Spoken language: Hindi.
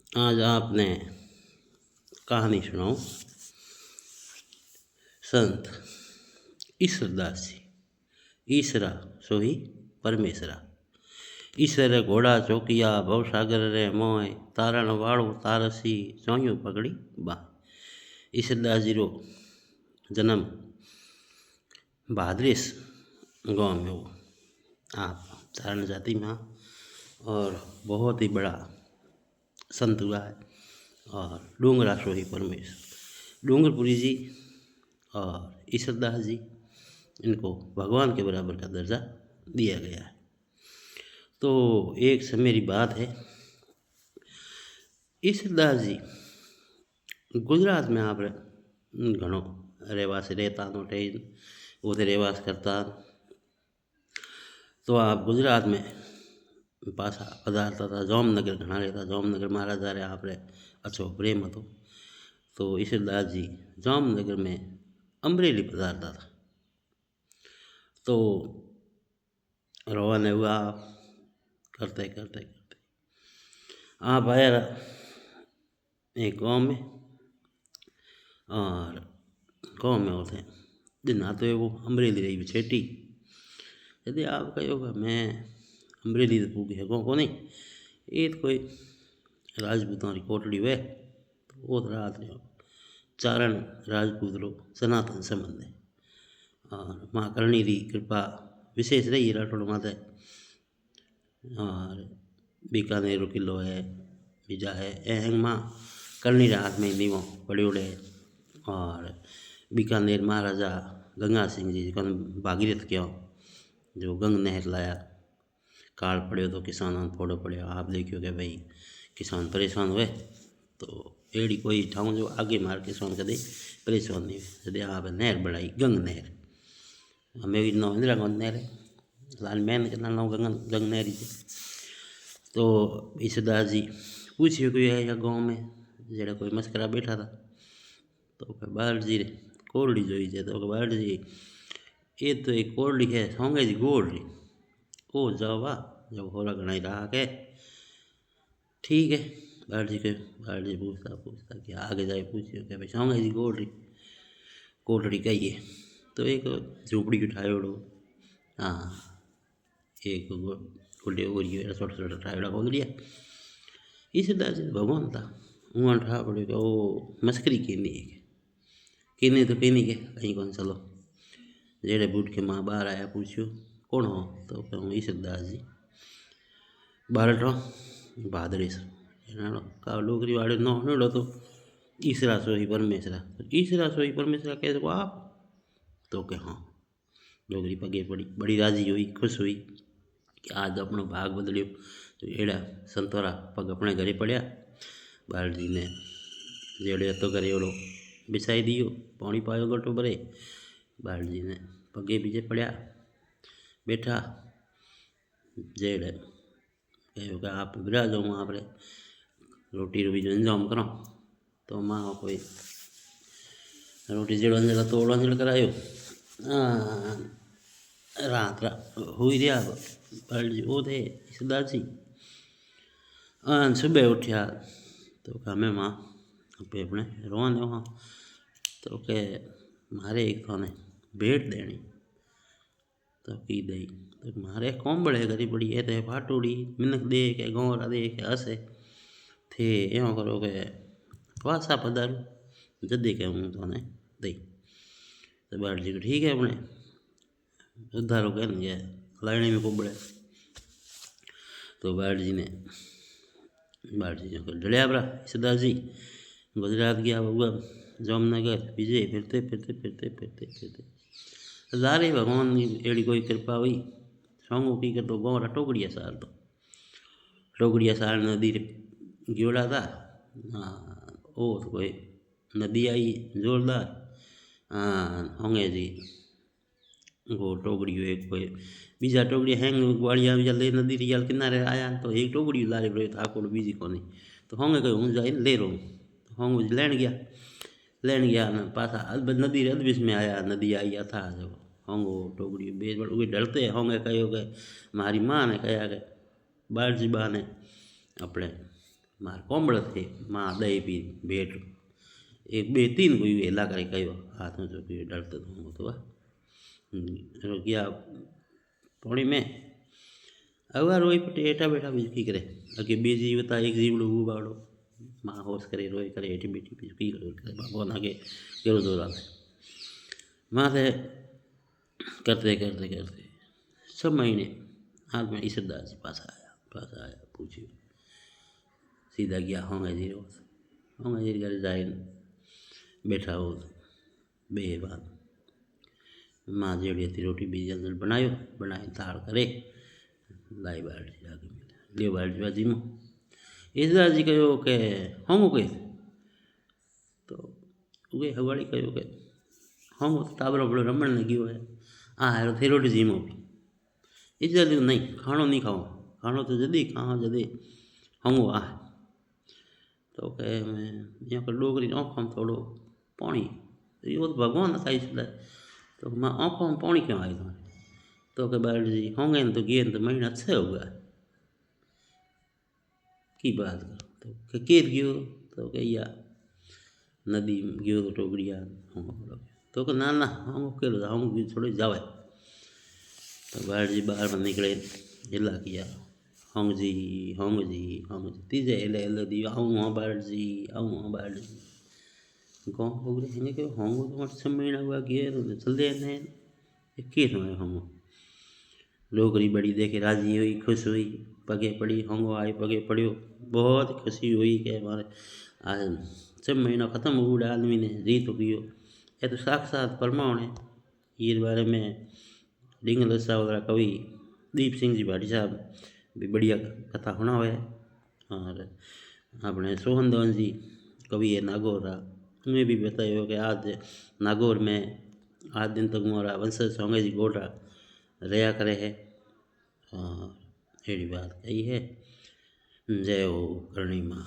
आज आपने कहानी सुनाऊं संत ईश्वरदास जी। ईश्वरा सोही परमेश्वरा। ईश्वरे घोड़ा चौकिया भवसागर रे मोय तारण वाळू तारसी चौयूं पकड़ी बा। ईश्वरदास जी रो जन्म भादरेस गांव में हो आप तारण जाति में और बहुत ही बड़ा संत हुआ है। और डूंगरा सोही परमेश्वर डूंगरपुरी जी और ईश्वरदास जी इनको भगवान के बराबर का दर्जा दिया गया है। तो एक से मेरी बात है, ईश्वरदास जी गुजरात में आप घणो रहवासी रहता नोटे वो रहवास करता। तो आप गुजरात में पासा पधारता था। जामनगर घना रहता। जामनगर महाराजा रे आप अच्छो प्रेम હતો। तो ईश्वरदास जी जामनगर में अमरेली पधारता था। तो रवाना हुआ करते करते करते आप आया एक गाँव में। और गाँव में होते दिन आते वो अमरेली रही छेटी। यदि आप कहोगे मैं अमरेली तो पूगे है को नहीं ये तो कोई राजपूतों की कोटड़ी वे तो वो रात ने चारण राजपूत रो सनातन संबंध है। और माँ करणी री कृपा विशेष रही राठौड़ माते। और बीकानेर रो किलो है बीजा है एहंग माँ करणी रे हाथ में नीवो पड़ियोड़ है। और बीकानेर महाराजा गंगा सिंह जी को भागीरथ क्यों जो गंग नहर लाया काल पड़े तो किसान फोड़ो पड़े। आप देखियो कि भाई किसान परेशान हुए तो एड़ी कोई ठाऊं जो आगे मार किसान कदे परेशान नहीं हुए। यदि आप नहर बढ़ाई गंग नहर हमें भी नाम इंदिरा गांधी नहर है लाल मैन के नाम गंग नहर ही। तो ईश्वरदास जी पूछियो कोई है या गाँव में जरा कोई मस्करा बैठा था। तो बाल जी कोरड़ी जोई है तो बाल जी ये तो एक कोरड़ी है सोंगे जी गोरड़ी ओ जाओ वाह जब होरा घनाई रहा के ठीक है। बाल जी के बाल जी पूछता पूछता कि आगे जाए पूछियो कि भाई सोंगे जी गोरड़ी कोटड़ी कही है। तो एक झोपड़ी उठायोड़ो हाँ एक गुड्डे ओरियो छोटा छोटा ठायोड़ा खोल दिया। ईश्वरदास जी भगवान था वहाँ ठा पड़े कि ओ मस्करी कीनी है कीनी तो कीनी के कहीं कौन चलो जेड़े बूढ़ के माँ बाहर आया पूछियो कौन हो तो कहूँ ईश्वरदास जी बारह भादरेस का डोगरी वाले नो नेड़ो तो ईश्वरा सोही परमेश्वरा ईश्वरा सोही परमेश्वरा कह सको आप तो के हाँ डोगरी पगे पड़ी बड़ी राजी हुई खुश हुई कि आज अपनो भाग बदलियो। तो एड़ा संतोरा पग अपने घरे पड़िया बाल जी ने जेड़े तो करे ओड़ो बिछाई दियो पानी पायो गटो भरे बाल जी ने पगे बीजे पड़िया बैठा जेड़े कहो कि आप विराजो माँ आप रोटी रूबी जो इंतजाम करो। तो माँ कोई रोटी जेड़ो अंजड़ा तोड़ अंजड़ करायो रात हुई रहा बाल जी वो थे ईश्वरदास जी। सुबह उठ्या तो हमें माँ पे अपने रोने वहाँ तो के मारे एक थाने भेंट देनी तो की दई तो मारे कोंबड़े गरी पड़ी है तो फाटूड़ी मिनक दे के गौरा दे के हसे थे यो करो के वासा पधारू जल्दी के हूँ थाने दई। तो बाल जी को ठीक है अपने उद्धारो कह गया लाइने में कोंबड़े। तो बाल जी ने डलिया बरा ईश्वरदास जी गुजरात गया हुआ जामनगर विजय फिरते फिरते फिरते फिरते फिरते जारे भगवान की एड़ी कोई कृपा हुई सोंगो की कर तो गौरा टोकड़िया साल नदी गियोड़ा था। हाँ ओ तो कोई नदी आई जोरदार हाँ होंगे जी वो टोकड़ी एक कोई बीजा टोकड़ी हैंग ग्वाड़िया ले नदी रियल किनारे आया तो एक टोकड़ी लारे रहे था को बीजी को नहीं तो होंगे कोई हूँ जाए ले रो तो होंगे लैन गया ना पासा नदी रे बीच में आया नदी आई था जो होंगो टोकड़ी बेच बड़ डरते होंगे कहो के मारी माँ ने कहा के बाल जी बा ने अपने मार कोंबड़ थे माँ दही पी भेट एक बे तीन कोई वेला करे कयो हाथ में जो कोई डरते तो तो गया पौड़ी में अगर रोई पटे हेठा बैठा बीज की करे अगे बे जीव था एक जीवड़ो वो बाड़ो माँ होश करे रोए करे हेठी बेठी बीज की करे भगवान आगे केरो जोर आवे माँ से करते करते करते सब महीने हाथ में ईश्वरदास जी पास आया पूछियो सीधा गया होंगे जी घर जाए बैठा हो बे बात माँ जेड़ी थी रोटी बीज अंदर बनाई थाल करे लाई बाल्टी जाके मिले लियो बाल्टी बाजी में ईश्वरदास जी कहो के होंगो के तो वे हवाड़ी कहो के होंगो तो टाबरो बड़ो रमण ने गयो है आ हेरो थे रोटी जीमो भी ईश्वरदास जी नहीं खाणो नहीं खाओ खाणो तो जदी खाओ जदी होंगो आ तो कहे मैं यहाँ पर डोगरी आँखों में थोड़ो पानी यो तो भगवान था इसलिए तो मैं आँखों में पानी क्यों आई तो कहे बाल जी होंगे तो गे तो महीना अच्छे होगा की बात कर तो केर गयो तो कहे या नदी गयो तो टोकरिया होंगे तो कहे ना होंगे केरो होंगे थोड़े जावे तो बाल जी बाहर में निकले हिला किया होंग जी तीजे एले दी आऊँ बाल जी गाँव हो गए हैं कि होंगो तो मत महीना हुआ गया तो चलते हैं के समय होंगो लोकरी बड़ी देखे राजी हुई खुश हुई पगे पड़ी होंगो आए पगे पड़ियो बहुत खुशी हुई कि हमारे आज 6 महीना ख़त्म हो गया आदमी ने जी तो कियो ये तो साक्षात परमाणु है ये बारे में डिंगल दसा वगैरह कवि दीप सिंह जी भाटी साहब भी बढ़िया कथा होना हुआ और अपने सोहन धवन जी कवि है नागौर उन्हें भी बताया कि आज नागौर में आज दिन तक मोरा वंशज होंगे जी गोटा रहा करे है और एड़ी बात कही है जय हो करणी माँ।